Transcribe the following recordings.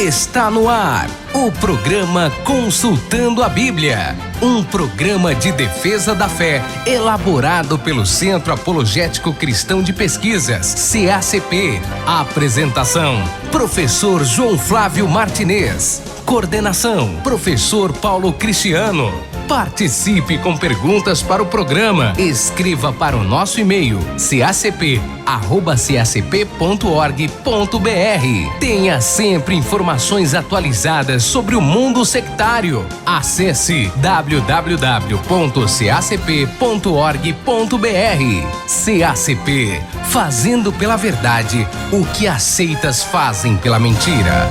Está no ar o programa Consultando a Bíblia, um programa de defesa da fé elaborado pelo Centro Apologético Cristão de Pesquisas, CACP. Apresentação: Professor João Flávio Martinez. Coordenação: Professor Paulo Cristiano. Participe com perguntas para o programa. Escreva para o nosso e-mail cacp@cacp.org.br. Tenha sempre informações atualizadas sobre o mundo sectário. Acesse www.cacp.org.br. CACP, fazendo pela verdade o que as seitas fazem pela mentira.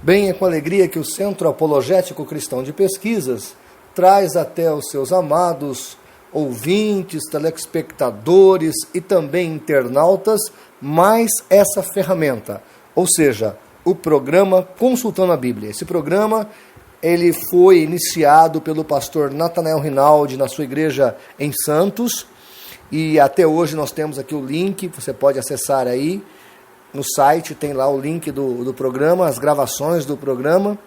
Bem, é com alegria que o Centro Apologético Cristão de Pesquisas traz até os seus amados ouvintes, telespectadores e também internautas mais essa ferramenta, ou seja, o programa Consultando a Bíblia. Esse programa ele foi iniciado pelo pastor Natanael Rinaldi na sua igreja em Santos e até hoje nós temos aqui o link, você pode acessar aí. No site tem lá o link do programa, as gravações do programa,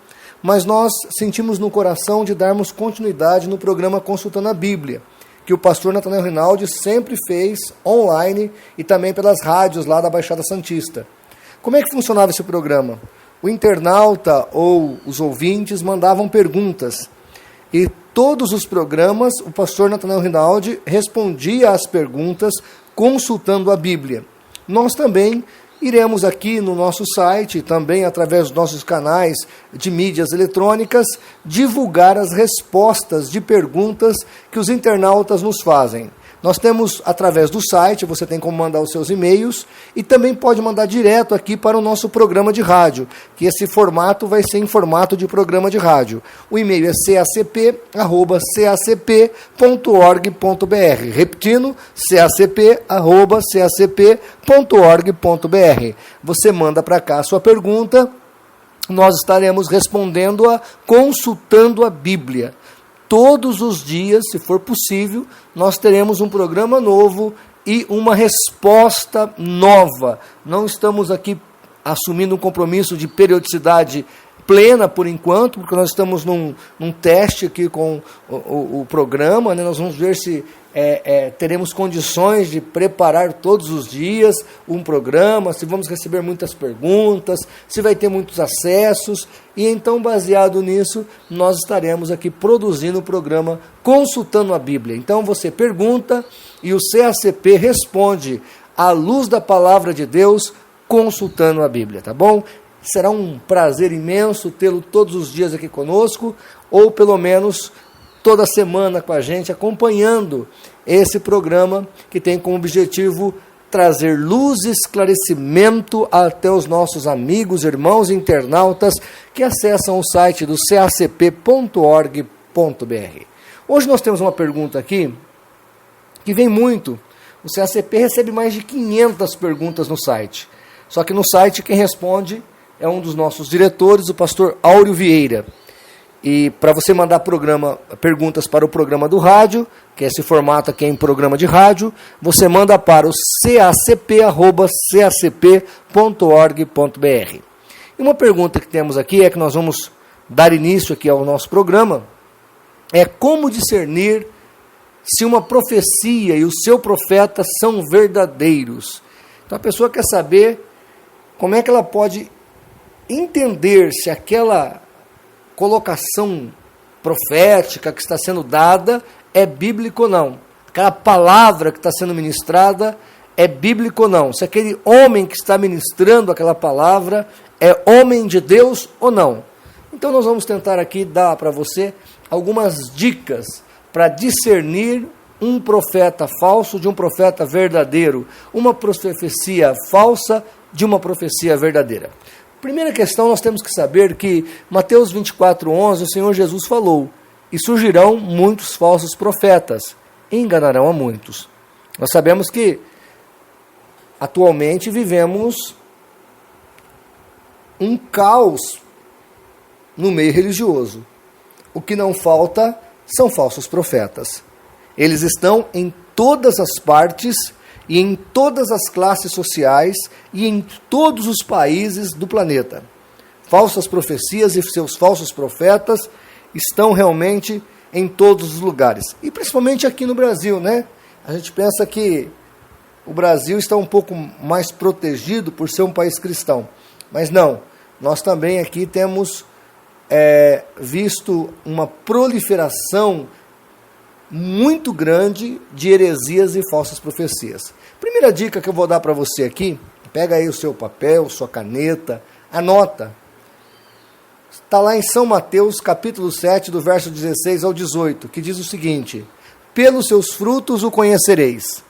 mas nós sentimos no coração de darmos continuidade no programa Consultando a Bíblia, que o pastor Natanael Rinaldi sempre fez online e também pelas rádios lá da Baixada Santista. Como é que funcionava esse programa? O internauta ou os ouvintes mandavam perguntas e todos os programas o pastor Natanael Rinaldi respondia às perguntas consultando a Bíblia. Nós também iremos aqui no nosso site, também através dos nossos canais de mídias eletrônicas, divulgar as respostas de perguntas que os internautas nos fazem. Nós temos, através do site, você tem como mandar os seus e-mails e também pode mandar direto aqui para o nosso programa de rádio, que esse formato vai ser em formato de programa de rádio. O e-mail é cacp@cacp.org.br. Repetindo, cacp@cacp.org.br. Você manda para cá a sua pergunta, nós estaremos respondendo-a consultando a Bíblia. Todos os dias, se for possível, nós teremos um programa novo e uma resposta nova. Não estamos aqui assumindo um compromisso de periodicidade plena por enquanto, porque nós estamos num teste aqui com o programa, né? Nós vamos ver se teremos condições de preparar todos os dias um programa, se vamos receber muitas perguntas, se vai ter muitos acessos, e então, baseado nisso, nós estaremos aqui produzindo o programa Consultando a Bíblia. Então você pergunta e o CACP responde à luz da palavra de Deus, consultando a Bíblia, tá bom? Será um prazer imenso tê-lo todos os dias aqui conosco, ou pelo menos toda semana com a gente, acompanhando esse programa que tem como objetivo trazer luz e esclarecimento até os nossos amigos, irmãos internautas que acessam o site do cacp.org.br. Hoje nós temos uma pergunta aqui que vem muito. O CACP recebe mais de 500 perguntas no site. Só que no site quem responde é um dos nossos diretores, o pastor Áureo Vieira. E para você mandar perguntas para o programa do rádio, que é esse formato aqui em programa de rádio, você manda para o cacp@cacp.org.br. E uma pergunta que temos aqui é que nós vamos dar início aqui ao nosso programa, é como discernir se uma profecia e o seu profeta são verdadeiros. Então a pessoa quer saber como é que ela pode entender se aquela colocação profética que está sendo dada é bíblica ou não. Aquela palavra que está sendo ministrada é bíblica ou não. Se aquele homem que está ministrando aquela palavra é homem de Deus ou não. Então nós vamos tentar aqui dar para você algumas dicas para discernir um profeta falso de um profeta verdadeiro, uma profecia falsa de uma profecia verdadeira. Primeira questão, nós temos que saber que Mateus 24:11, o Senhor Jesus falou, e surgirão muitos falsos profetas, e enganarão a muitos. Nós sabemos que atualmente vivemos um caos no meio religioso. O que não falta são falsos profetas. Eles estão em todas as partes e em todas as classes sociais e em todos os países do planeta. Falsas profecias e seus falsos profetas estão realmente em todos os lugares. E principalmente aqui no Brasil, né? A gente pensa que o Brasil está um pouco mais protegido por ser um país cristão. Mas não, nós também aqui temos visto uma proliferação muito grande de heresias e falsas profecias. Primeira dica que eu vou dar para você aqui, pega aí o seu papel, sua caneta, anota. Está lá em São Mateus, capítulo 7, do verso 16 ao 18, que diz o seguinte: pelos seus frutos o conhecereis.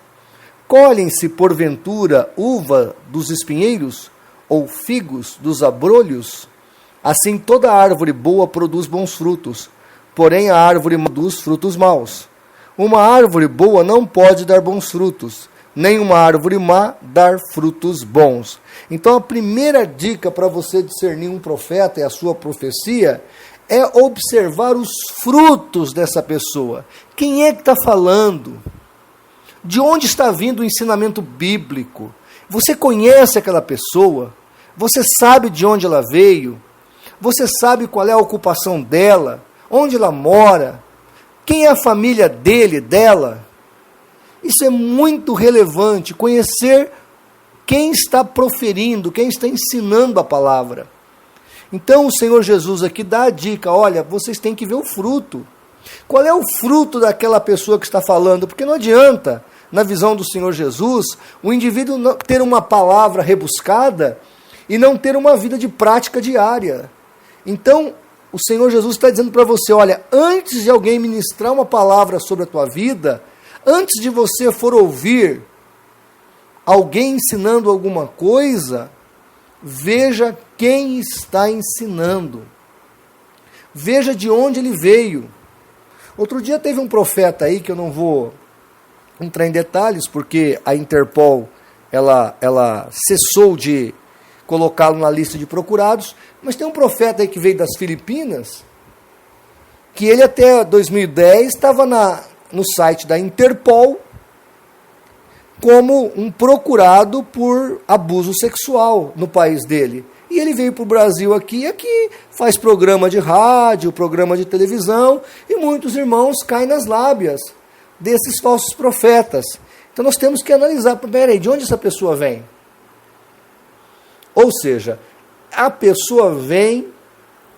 Colhem-se, porventura, uva dos espinheiros, ou figos dos abrolhos? Assim toda árvore boa produz bons frutos, porém a árvore má produz frutos maus. Uma árvore boa não pode dar bons frutos, nem uma árvore má dar frutos bons. Então a primeira dica para você discernir um profeta e a sua profecia é observar os frutos dessa pessoa. Quem é que está falando? De onde está vindo o ensinamento bíblico? Você conhece aquela pessoa? Você sabe de onde ela veio? Você sabe qual é a ocupação dela? Onde ela mora? Quem é a família dele, dela? Isso é muito relevante, conhecer quem está proferindo, quem está ensinando a palavra. Então o Senhor Jesus aqui dá a dica, olha, vocês têm que ver o fruto. Qual é o fruto daquela pessoa que está falando? Porque não adianta, na visão do Senhor Jesus, o indivíduo ter uma palavra rebuscada e não ter uma vida de prática diária. Então, o Senhor Jesus está dizendo para você, olha, antes de alguém ministrar uma palavra sobre a tua vida, antes de você for ouvir alguém ensinando alguma coisa, veja quem está ensinando. Veja de onde ele veio. Outro dia teve um profeta aí, que eu não vou entrar em detalhes, porque a Interpol ela cessou de colocá-lo na lista de procurados, mas tem um profeta aí que veio das Filipinas, que ele até 2010 estava no site da Interpol como um procurado por abuso sexual no país dele. E ele veio para o Brasil aqui faz programa de rádio, programa de televisão, e muitos irmãos caem nas lábias desses falsos profetas. Então nós temos que analisar, peraí, de onde essa pessoa vem? Ou seja, a pessoa vem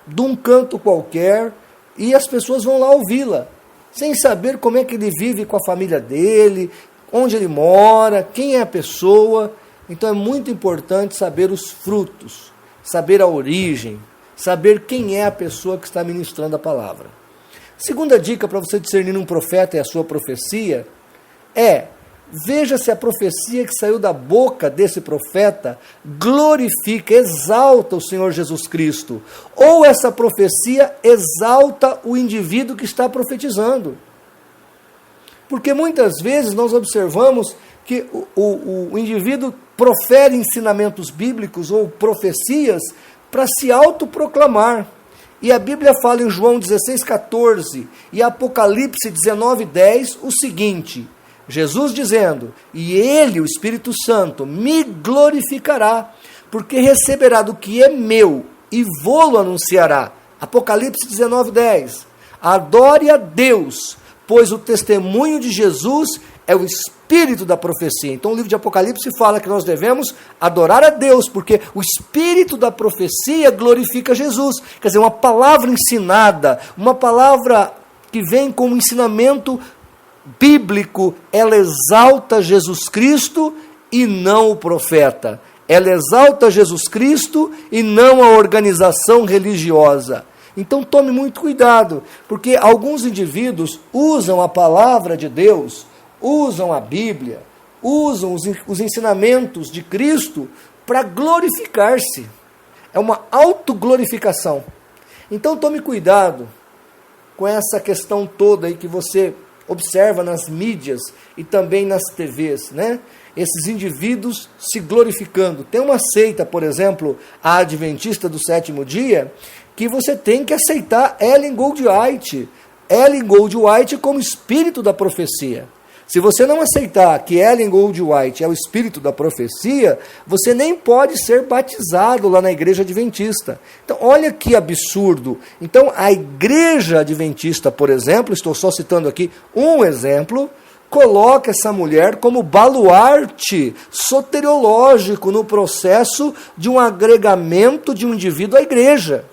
de um canto qualquer e as pessoas vão lá ouvi-la, sem saber como é que ele vive com a família dele, onde ele mora, quem é a pessoa. Então é muito importante saber os frutos, saber a origem, saber quem é a pessoa que está ministrando a palavra. Segunda dica para você discernir um profeta e a sua profecia é: veja se a profecia que saiu da boca desse profeta glorifica, exalta o Senhor Jesus Cristo, ou essa profecia exalta o indivíduo que está profetizando. Porque muitas vezes nós observamos que o indivíduo profere ensinamentos bíblicos ou profecias para se autoproclamar. E a Bíblia fala em João 16,14 e Apocalipse 19,10 o seguinte: Jesus dizendo, e ele, o Espírito Santo, me glorificará, porque receberá do que é meu e vô-lo anunciará. Apocalipse 19,10. Adore a Deus, pois o testemunho de Jesus é o espírito da profecia. Então o livro de Apocalipse fala que nós devemos adorar a Deus, porque o espírito da profecia glorifica Jesus. Quer dizer, uma palavra ensinada, uma palavra que vem como ensinamento bíblico, ela exalta Jesus Cristo e não o profeta. Ela exalta Jesus Cristo e não a organização religiosa. Então tome muito cuidado, porque alguns indivíduos usam a palavra de Deus, usam a Bíblia, usam os ensinamentos de Cristo para glorificar-se. É uma autoglorificação. Então tome cuidado com essa questão toda aí que você observa nas mídias e também nas TVs, né? Esses indivíduos se glorificando. Tem uma seita, por exemplo, a Adventista do Sétimo Dia, que você tem que aceitar Ellen Gold White como espírito da profecia. Se você não aceitar que Ellen Goldwhite é o espírito da profecia, você nem pode ser batizado lá na igreja adventista. Então, olha que absurdo. Então, a igreja adventista, por exemplo, estou só citando aqui um exemplo, coloca essa mulher como baluarte soteriológico no processo de um agregamento de um indivíduo à igreja.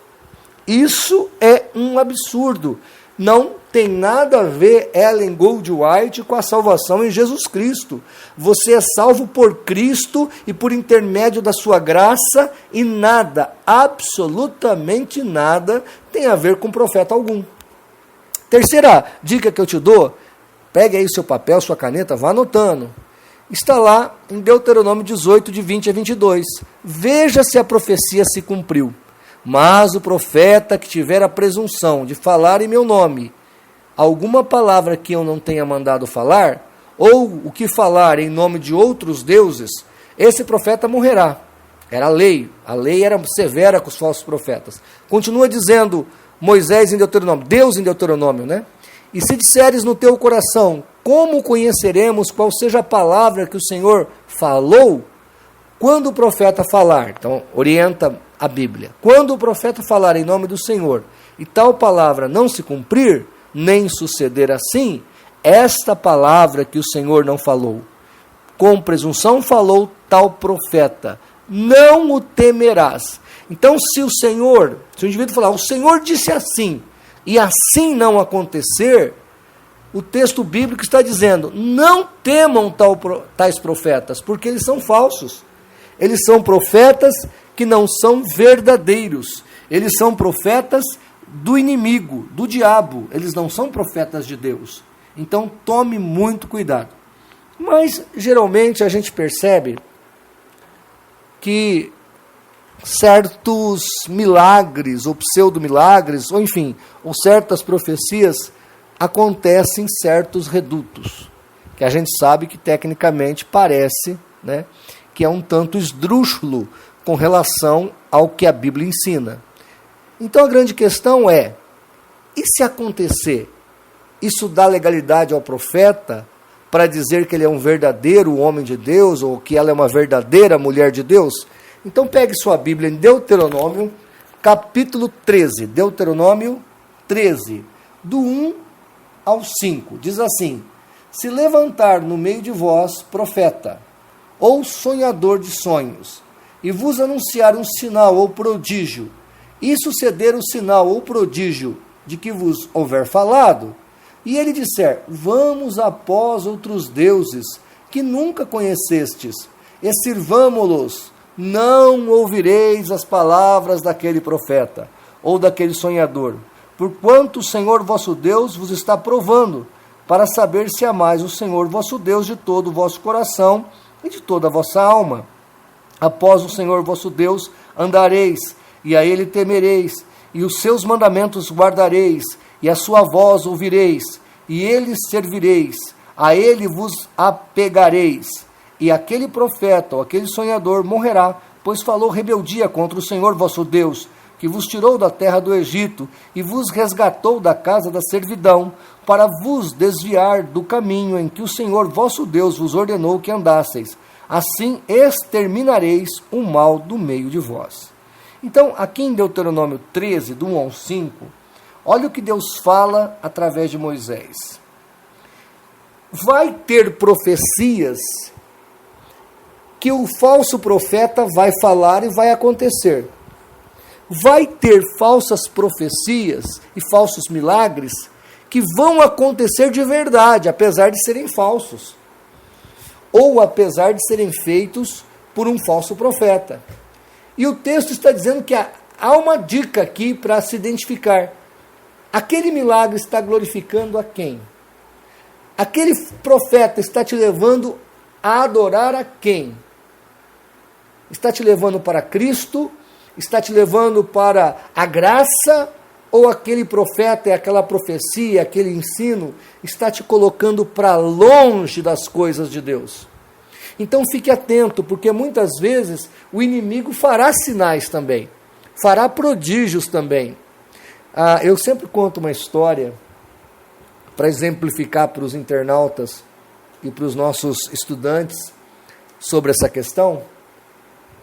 Isso é um absurdo. Não tem nada a ver Ellen Goldwhite com a salvação em Jesus Cristo. Você é salvo por Cristo e por intermédio da sua graça, e nada, absolutamente nada, tem a ver com profeta algum. Terceira dica que eu te dou, pegue aí seu papel, sua caneta, vá anotando. Está lá em Deuteronômio 18, de 20 a 22. Veja se a profecia se cumpriu. Mas o profeta que tiver a presunção de falar em meu nome alguma palavra que eu não tenha mandado falar, ou o que falar em nome de outros deuses, esse profeta morrerá. Era a lei era severa com os falsos profetas. Continua dizendo Moisés em Deuteronômio, Deus em Deuteronômio, né? E se disseres no teu coração, como conheceremos qual seja a palavra que o Senhor falou? Quando o profeta falar, então orienta a Bíblia, quando o profeta falar em nome do Senhor, e tal palavra não se cumprir, nem suceder assim, esta palavra que o Senhor não falou, com presunção falou tal profeta, não o temerás. Então, se o indivíduo falar, o Senhor disse assim, e assim não acontecer, o texto bíblico está dizendo, não temam tais profetas, porque eles são falsos. Eles são profetas que não são verdadeiros. Eles são profetas do inimigo, do diabo. Eles não são profetas de Deus. Então, tome muito cuidado. Mas, geralmente, a gente percebe que certos milagres, ou pseudo-milagres, ou enfim, ou certas profecias acontecem em certos redutos, que a gente sabe que tecnicamente parece, né, que é um tanto esdrúxulo com relação ao que a Bíblia ensina. Então a grande questão é, e se acontecer, isso dá legalidade ao profeta para dizer que ele é um verdadeiro homem de Deus, ou que ela é uma verdadeira mulher de Deus? Então pegue sua Bíblia em Deuteronômio, capítulo 13, Deuteronômio 13, do 1 ao 5, diz assim, se levantar no meio de vós profeta, ou sonhador de sonhos, e vos anunciar um sinal ou prodígio, e suceder o sinal ou prodígio de que vos houver falado, e ele disser, vamos após outros deuses, que nunca conhecestes, e sirvamo-los, não ouvireis as palavras daquele profeta, ou daquele sonhador, porquanto o Senhor vosso Deus vos está provando, para saber se amais o Senhor vosso Deus de todo o vosso coração, e de toda a vossa alma. Após o Senhor vosso Deus andareis, e a ele temereis, e os seus mandamentos guardareis, e a sua voz ouvireis, e ele servireis, a ele vos apegareis. E aquele profeta, ou aquele sonhador, morrerá, pois falou rebeldia contra o Senhor vosso Deus, que vos tirou da terra do Egito, e vos resgatou da casa da servidão, para vos desviar do caminho em que o Senhor vosso Deus vos ordenou que andasseis. Assim exterminareis o mal do meio de vós. Então, aqui em Deuteronômio 13, do 1 ao 5, olha o que Deus fala através de Moisés. Vai ter profecias que o falso profeta vai falar e vai acontecer. Vai ter falsas profecias e falsos milagres que vão acontecer de verdade, apesar de serem falsos, ou apesar de serem feitos por um falso profeta. E o texto está dizendo que há uma dica aqui para se identificar. Aquele milagre está glorificando a quem? Aquele profeta está te levando a adorar a quem? Está te levando para Cristo? Está te levando para a graça? Ou aquele profeta, aquela profecia, aquele ensino, está te colocando para longe das coisas de Deus? Então fique atento, porque muitas vezes o inimigo fará sinais também, fará prodígios também. Eu sempre conto uma história para exemplificar para os internautas e para os nossos estudantes sobre essa questão.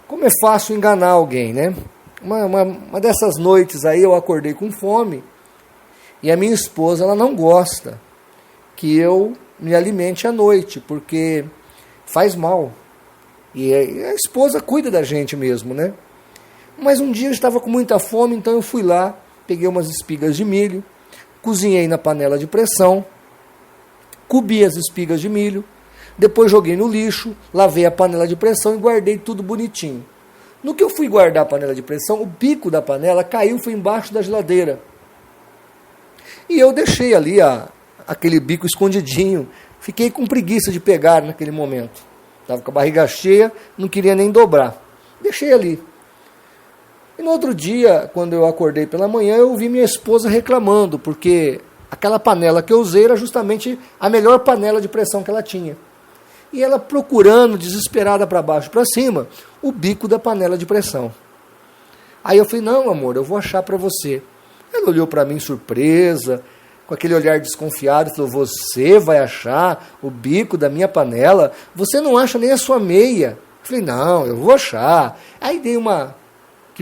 Como é fácil enganar alguém, né? Uma dessas noites aí eu acordei com fome e a minha esposa, ela não gosta que eu me alimente à noite, porque faz mal. E a esposa cuida da gente mesmo, né? Mas um dia eu estava com muita fome, então eu fui lá, peguei umas espigas de milho, cozinhei na panela de pressão, cobi as espigas de milho, depois joguei no lixo, lavei a panela de pressão e guardei tudo bonitinho. No que eu fui guardar a panela de pressão, o bico da panela caiu, foi embaixo da geladeira. E eu deixei ali aquele bico escondidinho, fiquei com preguiça de pegar naquele momento. Estava com a barriga cheia, não queria nem dobrar. Deixei ali. E no outro dia, quando eu acordei pela manhã, eu ouvi minha esposa reclamando, porque aquela panela que eu usei era justamente a melhor panela de pressão que ela tinha. E ela procurando, desesperada para baixo, para cima, o bico da panela de pressão. Aí eu falei, não, amor, eu vou achar para você. Ela olhou para mim surpresa, com aquele olhar desconfiado, e falou, você vai achar o bico da minha panela? Você não acha nem a sua meia. Eu falei, não, eu vou achar. Aí dei uma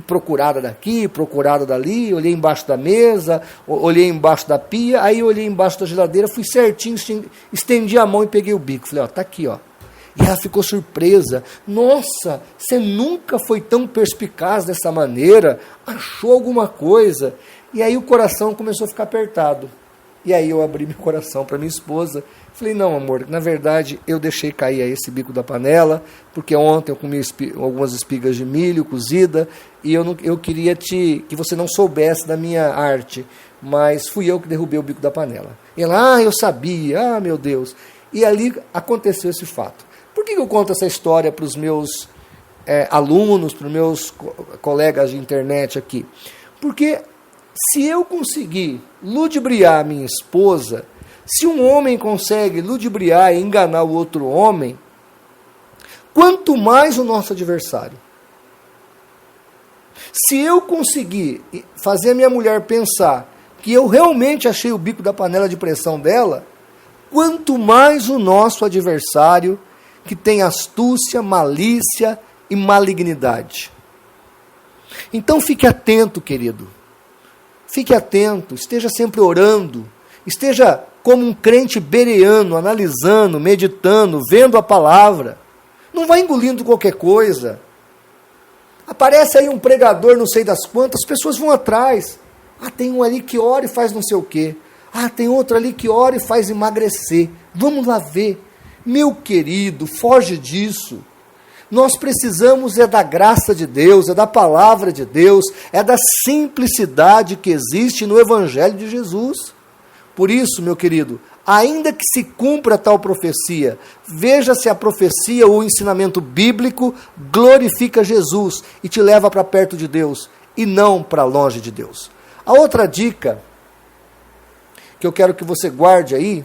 procurada daqui, procurada dali, olhei embaixo da mesa, olhei embaixo da pia, aí olhei embaixo da geladeira, fui certinho, estendi a mão e peguei o bico. Falei, ó, tá aqui, ó. E ela ficou surpresa. Nossa, você nunca foi tão perspicaz dessa maneira? Achou alguma coisa? E aí o coração começou a ficar apertado. E aí eu abri meu coração para minha esposa. Falei, não, amor, na verdade eu deixei cair aí esse bico da panela, porque ontem eu comi algumas espigas de milho cozida, e eu queria que você não soubesse da minha arte, mas fui eu que derrubei o bico da panela. E ela, eu sabia, meu Deus. E ali aconteceu esse fato. Por que eu conto essa história para os meus alunos, para os meus colegas de internet aqui? Porque se eu conseguir ludibriar minha esposa, se um homem consegue ludibriar e enganar o outro homem, quanto mais o nosso adversário. Se eu conseguir fazer a minha mulher pensar que eu realmente achei o bico da panela de pressão dela, quanto mais o nosso adversário, que tem astúcia, malícia e malignidade. Então fique atento, querido. Fique atento, esteja sempre orando, esteja como um crente bereano, analisando, meditando, vendo a palavra. Não vai engolindo qualquer coisa. Aparece aí um pregador, não sei das quantas, as pessoas vão atrás. Tem um ali que ora e faz não sei o quê. Tem outro ali que ora e faz emagrecer. Vamos lá ver. Meu querido, foge disso. Nós precisamos da graça de Deus, da palavra de Deus, da simplicidade que existe no Evangelho de Jesus. Por isso, meu querido, ainda que se cumpra tal profecia, veja se a profecia ou o ensinamento bíblico glorifica Jesus e te leva para perto de Deus e não para longe de Deus. A outra dica que eu quero que você guarde aí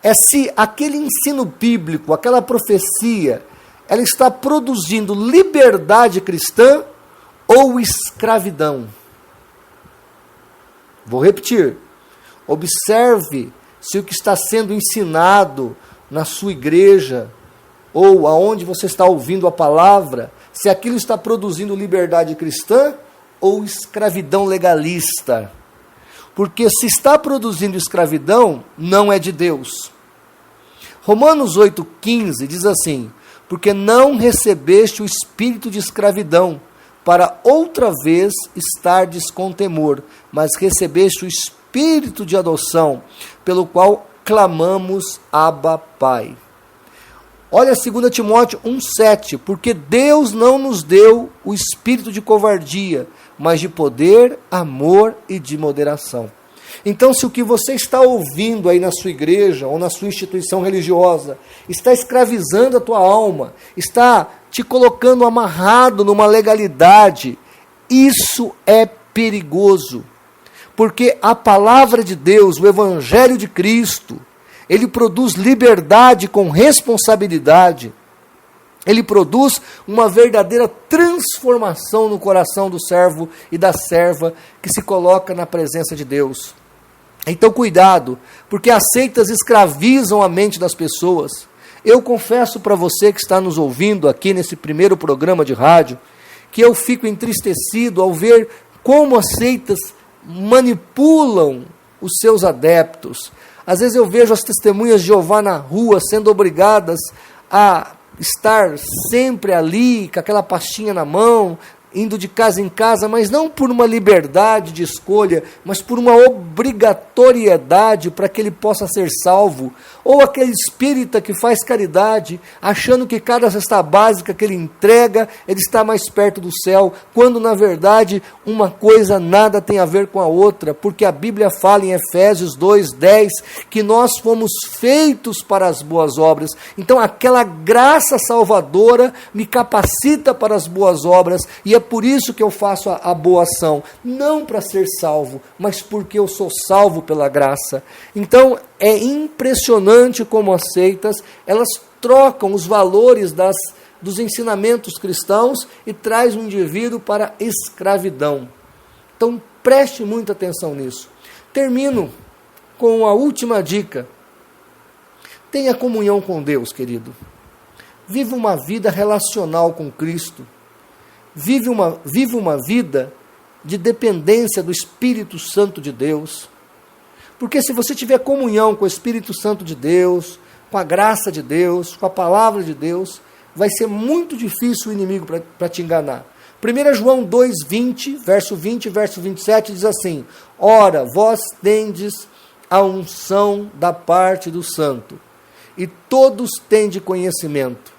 é se aquele ensino bíblico, aquela profecia, ela está produzindo liberdade cristã ou escravidão. Vou repetir. Observe se o que está sendo ensinado na sua igreja ou aonde você está ouvindo a palavra, se aquilo está produzindo liberdade cristã ou escravidão legalista. Porque se está produzindo escravidão, não é de Deus. Romanos 8,15 diz assim, porque não recebeste o espírito de escravidão, para outra vez estardes com temor, mas recebeste o espírito de adoção, pelo qual clamamos Abba, Pai. Olha 2 Timóteo 1,7, porque Deus não nos deu o espírito de covardia, mas de poder, amor e de moderação. Então, se o que você está ouvindo aí na sua igreja ou na sua instituição religiosa está escravizando a tua alma, está te colocando amarrado numa legalidade, isso é perigoso. Porque a palavra de Deus, o Evangelho de Cristo, ele produz liberdade com responsabilidade. Ele produz uma verdadeira transformação no coração do servo e da serva que se coloca na presença de Deus. Então cuidado, porque as seitas escravizam a mente das pessoas. Eu confesso para você que está nos ouvindo aqui nesse primeiro programa de rádio, que eu fico entristecido ao ver como as seitas manipulam os seus adeptos. Às vezes eu vejo as testemunhas de Jeová na rua sendo obrigadas a estar sempre ali, com aquela pastinha na mão, indo de casa em casa, mas não por uma liberdade de escolha, mas por uma obrigatoriedade para que ele possa ser salvo. Ou aquele espírita que faz caridade, achando que cada cesta básica que ele entrega, ele está mais perto do céu, quando na verdade uma coisa nada tem a ver com a outra, porque a Bíblia fala em Efésios 2:10 que nós fomos feitos para as boas obras. Então aquela graça salvadora me capacita para as boas obras, e é por isso que eu faço a boa ação, não para ser salvo, mas porque eu sou salvo pela graça. Então é impressionante como as seitas, elas trocam os valores dos ensinamentos cristãos e traz o indivíduo para a escravidão. Então preste muita atenção nisso. Termino com a última dica. Tenha comunhão com Deus, querido. Viva uma vida relacional com Cristo. Viva uma vida de dependência do Espírito Santo de Deus. Porque se você tiver comunhão com o Espírito Santo de Deus, com a graça de Deus, com a palavra de Deus, vai ser muito difícil o inimigo para te enganar. 1 João 2:20, verso 20 e verso 27 diz assim: ora, vós tendes a unção da parte do Santo, e todos tende conhecimento.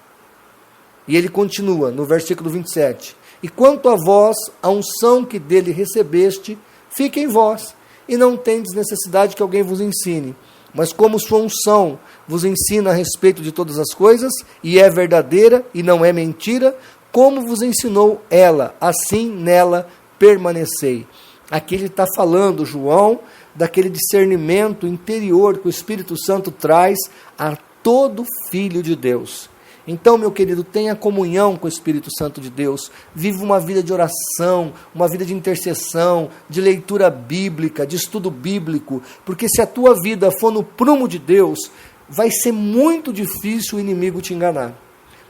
E ele continua no versículo 27. E quanto a vós, a unção que dele recebeste, fica em vós, e não tendes necessidade que alguém vos ensine. Mas como sua unção vos ensina a respeito de todas as coisas, e é verdadeira e não é mentira, como vos ensinou ela, assim nela permanecei. Aqui ele está falando, João, daquele discernimento interior que o Espírito Santo traz a todo filho de Deus. Então, meu querido, tenha comunhão com o Espírito Santo de Deus, viva uma vida de oração, uma vida de intercessão, de leitura bíblica, de estudo bíblico, porque se a tua vida for no prumo de Deus, vai ser muito difícil o inimigo te enganar.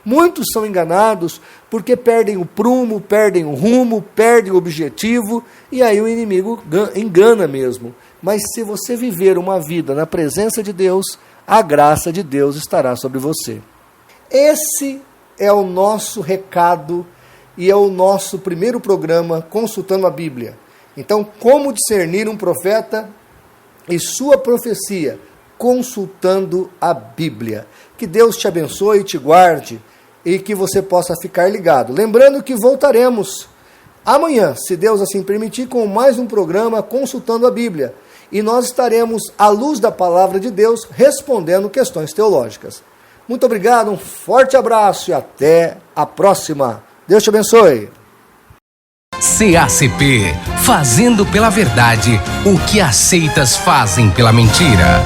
Muitos são enganados porque perdem o prumo, perdem o rumo, perdem o objetivo, e aí o inimigo engana mesmo. Mas se você viver uma vida na presença de Deus, a graça de Deus estará sobre você. Esse é o nosso recado e é o nosso primeiro programa Consultando a Bíblia. Então, como discernir um profeta e sua profecia? Consultando a Bíblia. Que Deus te abençoe e te guarde e que você possa ficar ligado. Lembrando que voltaremos amanhã, se Deus assim permitir, com mais um programa Consultando a Bíblia. E nós estaremos, à luz da palavra de Deus, respondendo questões teológicas. Muito obrigado, um forte abraço e até a próxima. Deus te abençoe. CACP, fazendo pela verdade o que as seitas fazem pela mentira.